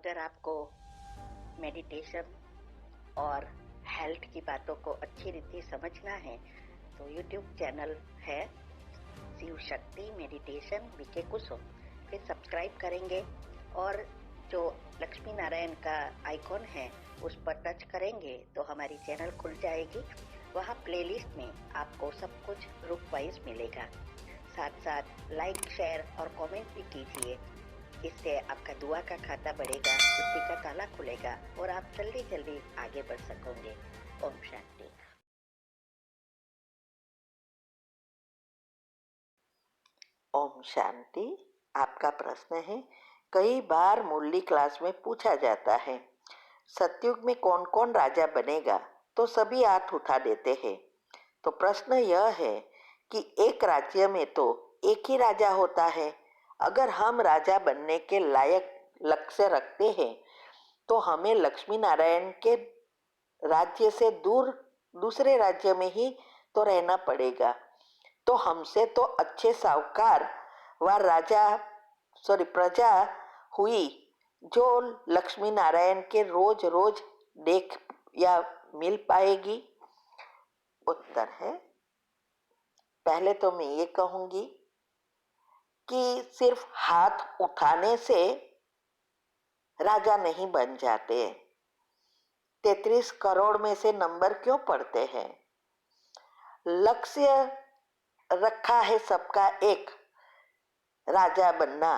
अगर आपको मेडिटेशन और हेल्थ की बातों को अच्छी रीति समझना है तो यूट्यूब चैनल है शिव शक्ति मेडिटेशन बीके कुसुम, फिर सब्सक्राइब करेंगे और जो लक्ष्मी नारायण का आइकॉन है उस पर टच करेंगे तो हमारी चैनल खुल जाएगी। वहाँ प्लेलिस्ट में आपको सब कुछ ग्रुप वाइज मिलेगा। साथ साथ लाइक शेयर और कमेंट भी कीजिए, इससे आपका दुआ का खाता बढ़ेगा, बुद्धि का ताला खुलेगा और आप जल्दी जल्दी आगे बढ़ सकोगे। ओम शांति। ओम शांति। आपका प्रश्न है, कई बार मुरली क्लास में पूछा जाता है सतयुग में कौन कौन राजा बनेगा, तो सभी हाथ उठा देते हैं। तो प्रश्न यह है कि एक राज्य में तो एक ही राजा होता है। अगर हम राजा बनने के लायक लक्ष्य रखते हैं तो हमें लक्ष्मी नारायण के राज्य से दूर दूसरे राज्य में ही तो रहना पड़ेगा। तो हमसे तो अच्छे साहूकार व प्रजा हुई जो लक्ष्मी नारायण के रोज रोज देख या मिल पाएगी। उत्तर है, पहले तो मैं ये कहूंगी कि सिर्फ हाथ उठाने से राजा नहीं बन जाते। 33 करोड़ में से नंबर क्यों पड़ते हैं? लक्ष्य रखा है सबका एक राजा बनना,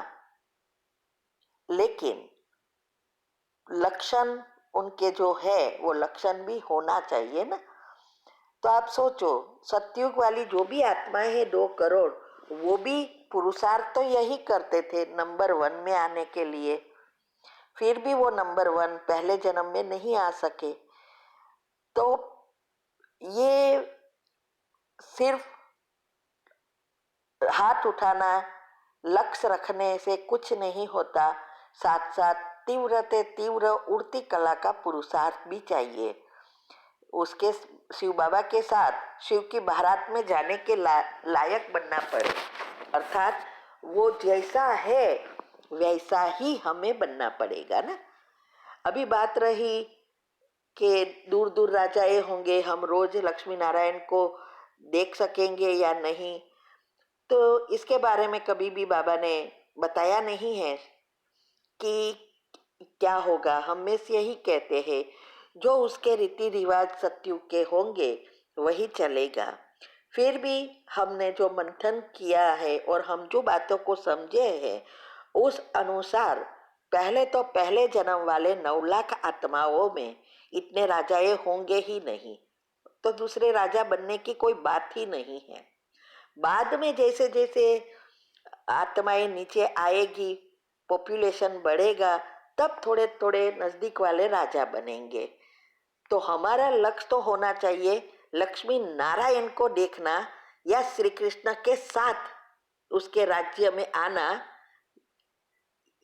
लेकिन लक्षण उनके जो है वो लक्षण भी होना चाहिए ना। तो आप सोचो, सतयुग वाली जो भी आत्माएं है 2 करोड़, वो भी पुरुषार्थ तो यही करते थे नंबर 1 में आने के लिए, फिर भी वो नंबर 1 पहले जन्म में नहीं आ सके। तो ये सिर्फ हाथ उठाना लक्ष्य रखने से कुछ नहीं होता, साथ साथ तीव्र उड़ती कला का पुरुषार्थ भी चाहिए। उसके शिव बाबा के साथ शिव की बारात में जाने के लायक बनना पड़े, अर्थात वो जैसा है वैसा ही हमें बनना पड़ेगा ना। अभी बात रही कि दूर दूर राजाएं होंगे, हम रोज लक्ष्मी नारायण को देख सकेंगे या नहीं, तो इसके बारे में कभी भी बाबा ने बताया नहीं है कि क्या होगा। हम में से यही कहते हैं जो उसके रीति रिवाज सतयुग के होंगे वही चलेगा। फिर भी हमने जो मंथन किया है और हम जो बातों को समझे हैं उस अनुसार पहले जन्म वाले 9 लाख आत्माओं में इतने राजाएं होंगे ही नहीं, तो दूसरे राजा बनने की कोई बात ही नहीं है। बाद में जैसे जैसे आत्माएं नीचे आएगी, पॉपुलेशन बढ़ेगा, तब थोड़े थोड़े नजदीक वाले राजा बनेंगे। तो हमारा लक्ष्य तो होना चाहिए लक्ष्मी नारायण को देखना या श्री कृष्ण के साथ उसके राज्य में आना,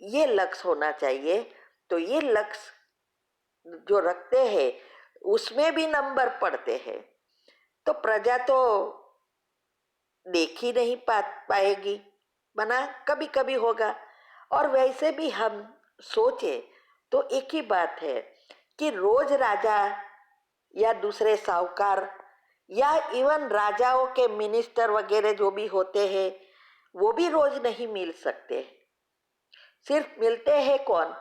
ये लक्ष्य होना चाहिए। तो ये लक्ष्य जो रखते हैं उसमें भी नंबर पड़ते हैं, तो प्रजा तो देख ही नहीं पाएगी, बना कभी कभी होगा। और वैसे भी हम सोचे तो एक ही बात है कि रोज राजा या दूसरे साहूकार या इवन राजाओं के मिनिस्टर वगैरह जो भी होते हैं वो भी रोज नहीं मिल सकते। सिर्फ मिलते हैं कौन?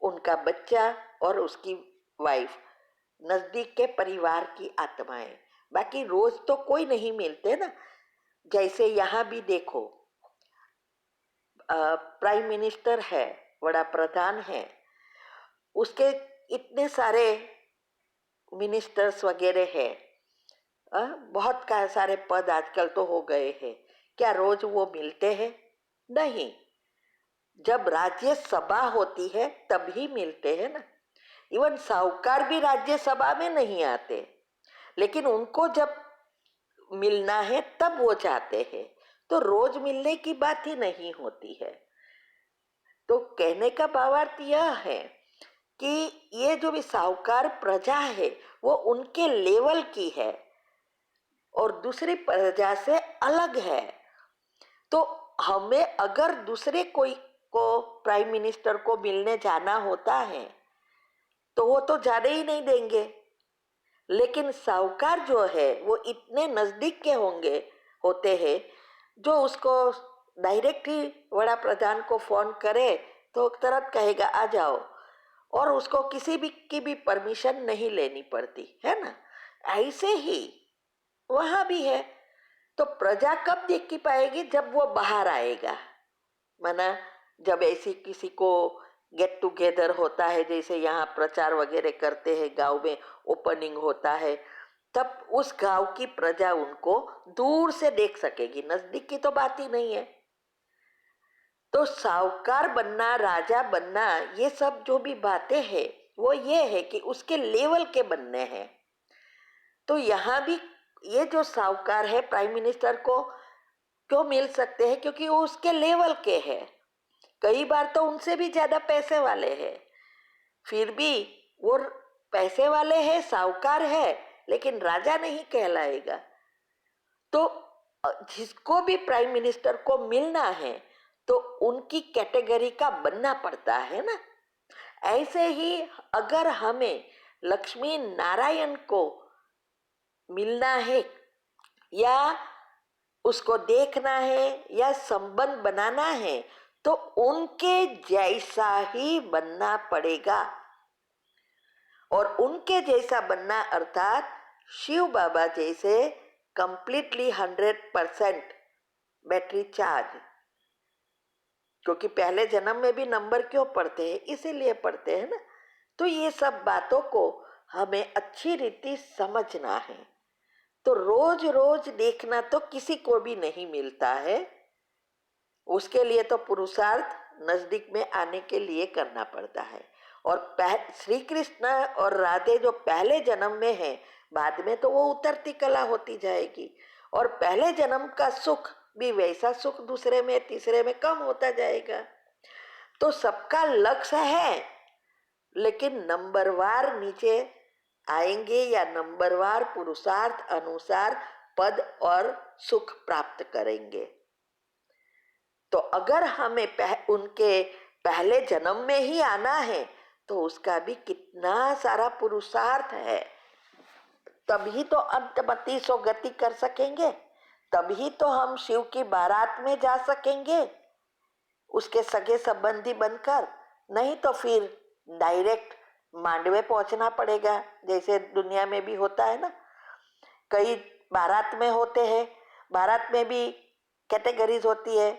उनका बच्चा और उसकी वाइफ, नजदीक के परिवार की आत्माएं। बाकी रोज तो कोई नहीं मिलते ना। जैसे यहाँ भी देखो, प्राइम मिनिस्टर है, बड़ा प्रधान है, उसके इतने सारे मिनिस्टर्स वगैरह है, बहुत सारे पद आजकल तो हो गए हैं। क्या रोज वो मिलते हैं? नहीं। जब राज्यसभा होती है तभी मिलते हैं ना। इवन साहूकार भी राज्यसभा में नहीं आते, लेकिन उनको जब मिलना है तब वो चाहते हैं। तो रोज मिलने की बात ही नहीं होती है। तो कहने का भावार्थ यह है कि ये जो भी साहूकार प्रजा है वो उनके लेवल की है और दूसरी प्रजा से अलग है। तो हमें अगर दूसरे कोई को प्राइम मिनिस्टर को मिलने जाना होता है तो वो तो जाने ही नहीं देंगे। लेकिन साहूकार जो है वो इतने नजदीक के होते हैं जो उसको डायरेक्ट ही वड़ा प्रधान को फोन करे तो तुरंत कहेगा आ जाओ, और उसको किसी भी की भी परमिशन नहीं लेनी पड़ती है ना। ऐसे ही वहां भी है। तो प्रजा कब देख की पाएगी? जब वो बाहर आएगा। माना जब ऐसी किसी को गेट टुगेदर होता है, जैसे यहाँ प्रचार वगैरह करते हैं, गांव में ओपनिंग होता है, तब उस गांव की प्रजा उनको दूर से देख सकेगी, नजदीक की तो बात ही नहीं है। तो साहूकार बनना, राजा बनना, ये सब जो भी बातें हैं वो ये है कि उसके लेवल के बनने हैं। तो यहाँ भी ये जो साहूकार है प्राइम मिनिस्टर को क्यों मिल सकते हैं? क्योंकि वो उसके लेवल के हैं। कई बार तो उनसे भी ज्यादा पैसे वाले हैं, फिर भी वो पैसे वाले हैं, साहूकार है, लेकिन राजा नहीं कहलाएगा। तो जिसको भी प्राइम मिनिस्टर को मिलना है तो उनकी कैटेगरी का बनना पड़ता है ना। ऐसे ही अगर हमें लक्ष्मी नारायण को मिलना है या उसको देखना है या संबंध बनाना है तो उनके जैसा ही बनना पड़ेगा। और उनके जैसा बनना अर्थात शिव बाबा जैसे कंप्लीटली 100% बैटरी चार्ज। क्योंकि पहले जन्म में भी नंबर क्यों पढ़ते हैं? इसीलिए पढ़ते हैं ना। तो ये सब बातों को हमें अच्छी रीति समझना है। तो रोज रोज देखना तो किसी को भी नहीं मिलता है, उसके लिए तो पुरुषार्थ नजदीक में आने के लिए करना पड़ता है। और श्री कृष्ण और राधे जो पहले जन्म में है, बाद में तो वो उतरती कला होती जाएगी, और पहले जन्म का सुख भी वैसा सुख दूसरे में तीसरे में कम होता जाएगा। तो सबका लक्ष्य है, लेकिन नंबरवार नीचे आएंगे या नंबरवार पुरुषार्थ अनुसार पद और सुख प्राप्त करेंगे। तो अगर हमें उनके पहले जन्म में ही आना है तो उसका भी कितना सारा पुरुषार्थ है। तभी तो अंतमति सो गति कर सकेंगे, तभी तो हम शिव की बारात में जा सकेंगे उसके सगे संबंधी बनकर। नहीं तो फिर डायरेक्ट मांडवे पहुंचना पड़ेगा, जैसे दुनिया में भी होता है ना। कई बारात में होते हैं, बारात में भी कैटेगरीज होती है।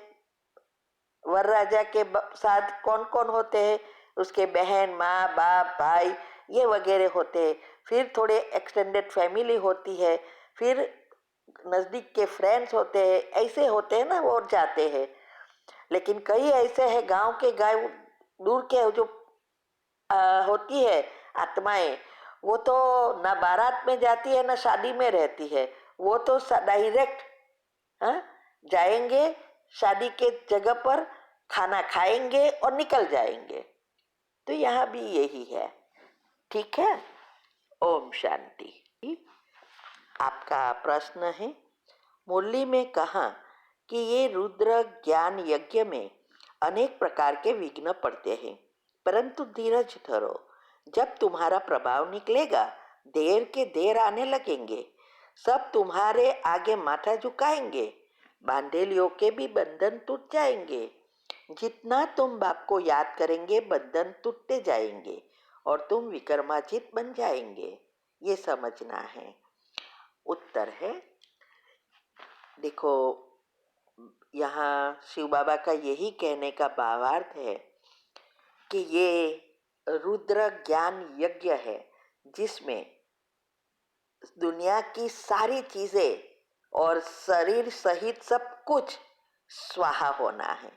वर राजा के साथ कौन कौन होते हैं, उसके बहन, माँ, बाप, भाई, ये वगैरह होते हैं। फिर थोड़े एक्सटेंडेड फैमिली होती है, फिर नजदीक के फ्रेंड्स होते हैं, ऐसे होते हैं ना, वो जाते हैं। लेकिन कई ऐसे हैं गांव के गाय दूर के जो होती है आत्माएं, वो तो ना बारात में जाती है ना शादी में रहती है, वो तो डायरेक्ट जाएंगे शादी के जगह पर, खाना खाएंगे और निकल जाएंगे। तो यहाँ भी यही है। ठीक है, ओम शांति। आपका प्रश्न है, मुरली में कहा कि ये रुद्र ज्ञान यज्ञ में अनेक प्रकार के विघ्न पड़ते हैं, परंतु धीरज धरो, जब तुम्हारा प्रभाव निकलेगा देर के देर आने लगेंगे, सब तुम्हारे आगे माथा झुकाएंगे, बांधेलियों के भी बंधन टूट जाएंगे। जितना तुम बाप को याद करेंगे बंधन टूटते जाएंगे और तुम विक्रमाजित बन जाएंगे, ये समझना है। उत्तर है, देखो यहाँ शिव बाबा का यही कहने का भावार्थ है कि ये रुद्र ज्ञान यज्ञ है जिसमें दुनिया की सारी चीजें और शरीर सहित सब कुछ स्वाहा होना है।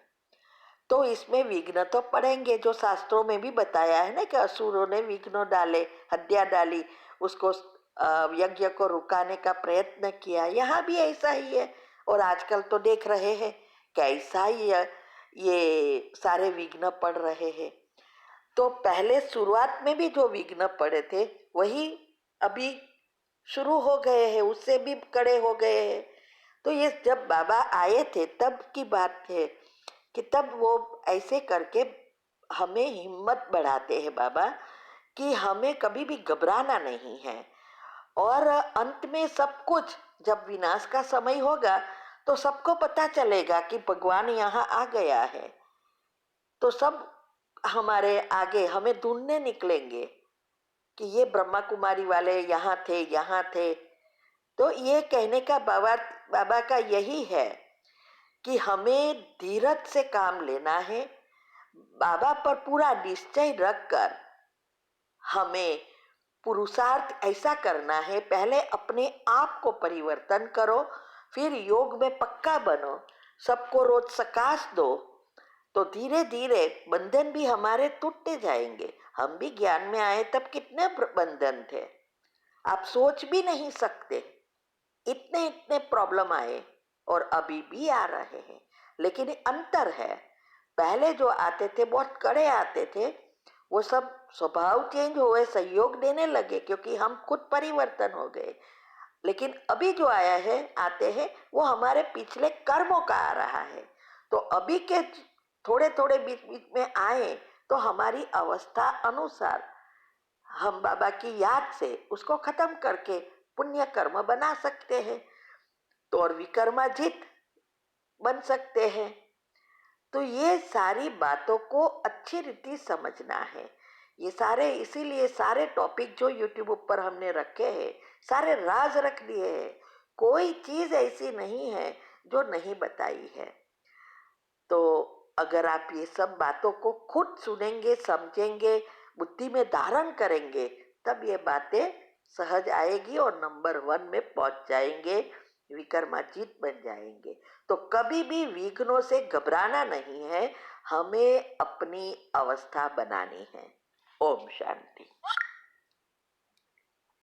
तो इसमें विघ्न तो पड़ेंगे, जो शास्त्रों में भी बताया है ना कि असुरों ने विघ्न डाले, हत्या डाली, उसको यज्ञ को रुकाने का प्रयत्न किया। यहाँ भी ऐसा ही है, और आजकल तो देख रहे हैं कैसा ये सारे विघ्न पड़ रहे हैं। तो पहले शुरुआत में भी जो विघ्न पड़े थे वही अभी शुरू हो गए हैं, उससे भी कड़े हो गए हैं। तो ये जब बाबा आए थे तब की बात है कि तब वो ऐसे करके हमें हिम्मत बढ़ाते हैं बाबा कि हमें कभी भी घबराना नहीं है। और अंत में सब कुछ जब विनाश का समय होगा तो सबको पता चलेगा कि भगवान यहाँ आ गया है, तो सब हमारे आगे हमें ढूंढने निकलेंगे कि ये ब्रह्मा कुमारी वाले यहाँ थे, यहाँ थे। तो ये कहने का बाबा बाबा का यही है कि हमें धीरज से काम लेना है, बाबा पर पूरा निश्चय रखकर हमें पुरुषार्थ ऐसा करना है, पहले अपने आप को परिवर्तन करो, फिर योग में पक्का बनो, सबको रोज सकाश दो, तो धीरे धीरे बंधन भी हमारे टूटते जाएंगे। हम भी ज्ञान में आए तब कितने बंधन थे, आप सोच भी नहीं सकते, इतने इतने प्रॉब्लम आए और अभी भी आ रहे हैं। लेकिन अंतर है, पहले जो आते थे बहुत कड़े आते थे, वो सब स्वभाव चेंज हुए, सहयोग देने लगे क्योंकि हम खुद परिवर्तन हो गए। लेकिन अभी जो आया है आते हैं वो हमारे पिछले कर्मों का आ रहा है। तो अभी के थोड़े थोड़े बीच बीच में आए तो हमारी अवस्था अनुसार हम बाबा की याद से उसको खत्म करके पुण्य कर्म बना सकते हैं, तो और विकर्माजित बन सकते हैं। तो ये सारी बातों को अच्छी रीति समझना है। ये सारे इसीलिए सारे टॉपिक जो यूट्यूब पर हमने रखे हैं सारे राज रख दिए हैं, कोई चीज ऐसी नहीं है जो नहीं बताई है। तो अगर आप ये सब बातों को खुद सुनेंगे, समझेंगे, बुद्धि में धारण करेंगे, तब ये बातें सहज आएगी और नंबर 1 में पहुंच जाएंगे, विक्रमाजीत बन जाएंगे। तो कभी भी विघ्नों से घबराना नहीं है, हमें अपनी अवस्था बनानी है। ओम शांति।